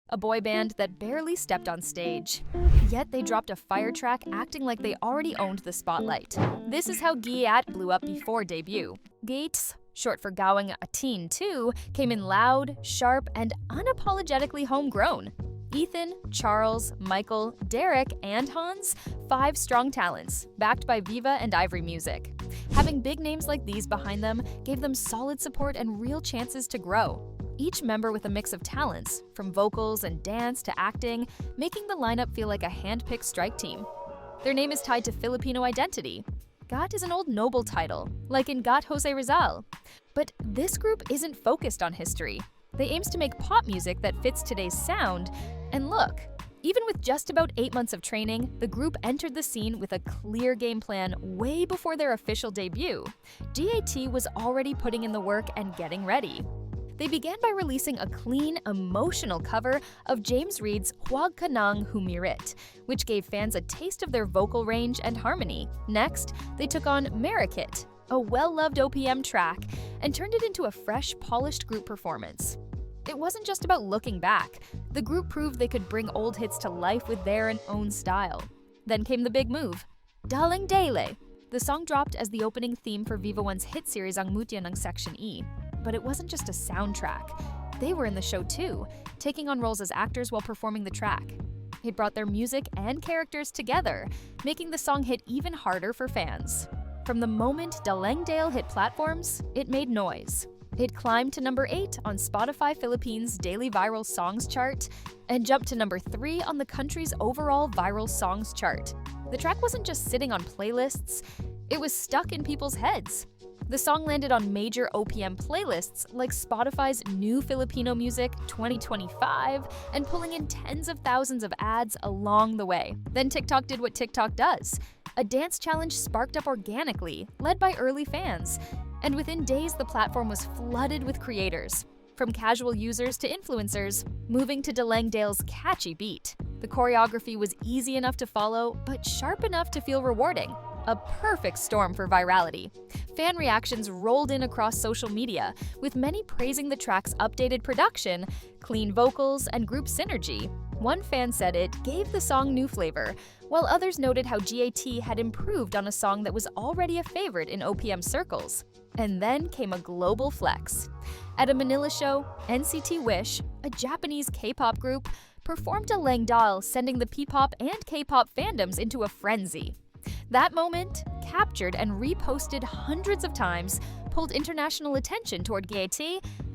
a boy band that barely stepped on stage. Yet they dropped a fire track acting like they already owned the spotlight. This is how GAT blew up before debut. GAT, short for Gawang a Teen 2, came in loud, sharp, and unapologetically homegrown. Ethan, Charles, Michael, Derek, and Hans, 5 strong talents, backed by Viva and Ivory music. Having big names like these behind them gave them solid support and real chances to grow. Each member with a mix of talents, from vocals and dance to acting, making the lineup feel like a hand-picked strike team. Their name is tied to Filipino identity. GAT is an old noble title, like in GAT Jose Rizal. But this group isn't focused on history. They aims to make pop music that fits today's sound, and look, even with just about 8 months of training, the group entered the scene with a clear game plan way before their official debut. GAT was already putting in the work and getting ready. They began by releasing a clean, emotional cover of James Reid's Huwag Ka Nang Humirit, which gave fans a taste of their vocal range and harmony. Next, they took on Marikit, a well-loved OPM track, and turned it into a fresh, polished group performance. It wasn't just about looking back. The group proved they could bring old hits to life with their own style. Then came the big move, Dalang Dele. The song dropped as the opening theme for Viva One's hit series Ang Mutya ng Section E. But it wasn't just a soundtrack. They were in the show too, taking on roles as actors while performing the track. It brought their music and characters together, making the song hit even harder for fans. From the moment Dalang Dale hit platforms, it made noise. It climbed to number 8 on Spotify Philippines' daily viral songs chart and jumped to number 3 on the country's overall viral songs chart. The track wasn't just sitting on playlists, it was stuck in people's heads. The song landed on major OPM playlists like Spotify's New Filipino Music 2025 and pulling in tens of thousands of ads along the way. Then TikTok did what TikTok does. A dance challenge sparked up organically, led by early fans. And within days, the platform was flooded with creators, from casual users to influencers, moving to Dalang Dale's catchy beat. The choreography was easy enough to follow, but sharp enough to feel rewarding. A perfect storm for virality. Fan reactions rolled in across social media, with many praising the track's updated production, clean vocals, and group synergy. One fan said it gave the song new flavor, while others noted how GAT had improved on a song that was already a favorite in OPM circles. And then came a global flex. At a Manila show, NCT Wish, a Japanese K-pop group, performed a Langdal, sending the P-pop and K-pop fandoms into a frenzy. That moment, captured and reposted hundreds of times, pulled international attention toward GAT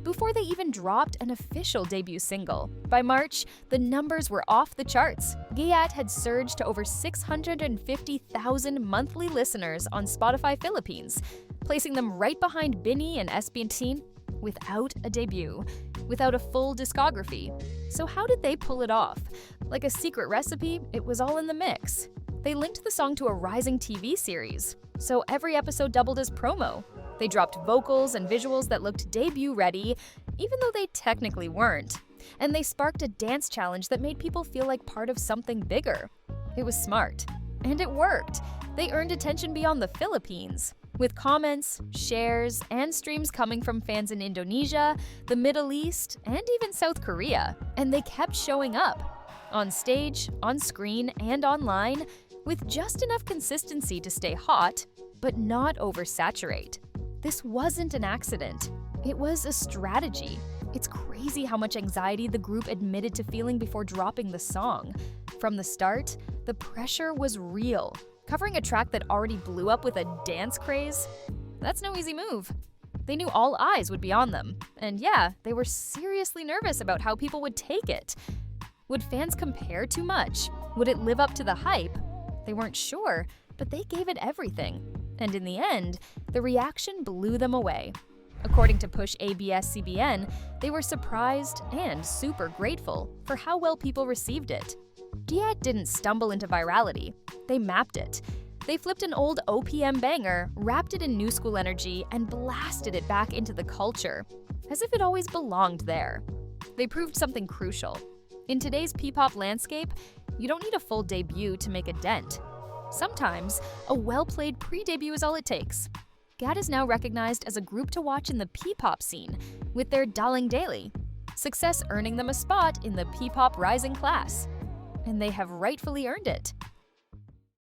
before they even dropped an official debut single. By March, the numbers were off the charts. GAT had surged to over 650,000 monthly listeners on Spotify Philippines, placing them right behind BINI and SB19 without a debut, without a full discography. So how did they pull it off? Like a secret recipe, it was all in the mix. They linked the song to a rising TV series, so every episode doubled as promo. They dropped vocals and visuals that looked debut-ready, even though they technically weren't. And they sparked a dance challenge that made people feel like part of something bigger. It was smart. And it worked. They earned attention beyond the Philippines, with comments, shares, and streams coming from fans in Indonesia, the Middle East, and even South Korea. And they kept showing up. On stage, on screen, and online, with just enough consistency to stay hot, but not oversaturate. This wasn't an accident. It was a strategy. It's crazy how much anxiety the group admitted to feeling before dropping the song. From the start, the pressure was real. Covering a track that already blew up with a dance craze? That's no easy move. They knew all eyes would be on them. And yeah, they were seriously nervous about how people would take it. Would fans compare too much? Would it live up to the hype? They weren't sure, but they gave it everything. And in the end, the reaction blew them away. According to Push ABS-CBN, they were surprised and super grateful for how well people received it. GAT didn't stumble into virality. They mapped it. They flipped an old OPM banger, wrapped it in new school energy, and blasted it back into the culture, as if it always belonged there. They proved something crucial. In today's P-pop landscape, you don't need a full debut to make a dent. Sometimes, a well-played pre-debut is all it takes. GAT is now recognized as a group to watch in the P-pop scene, with their Dalang Daily. success earning them a spot in the P-pop rising class. And they have rightfully earned it.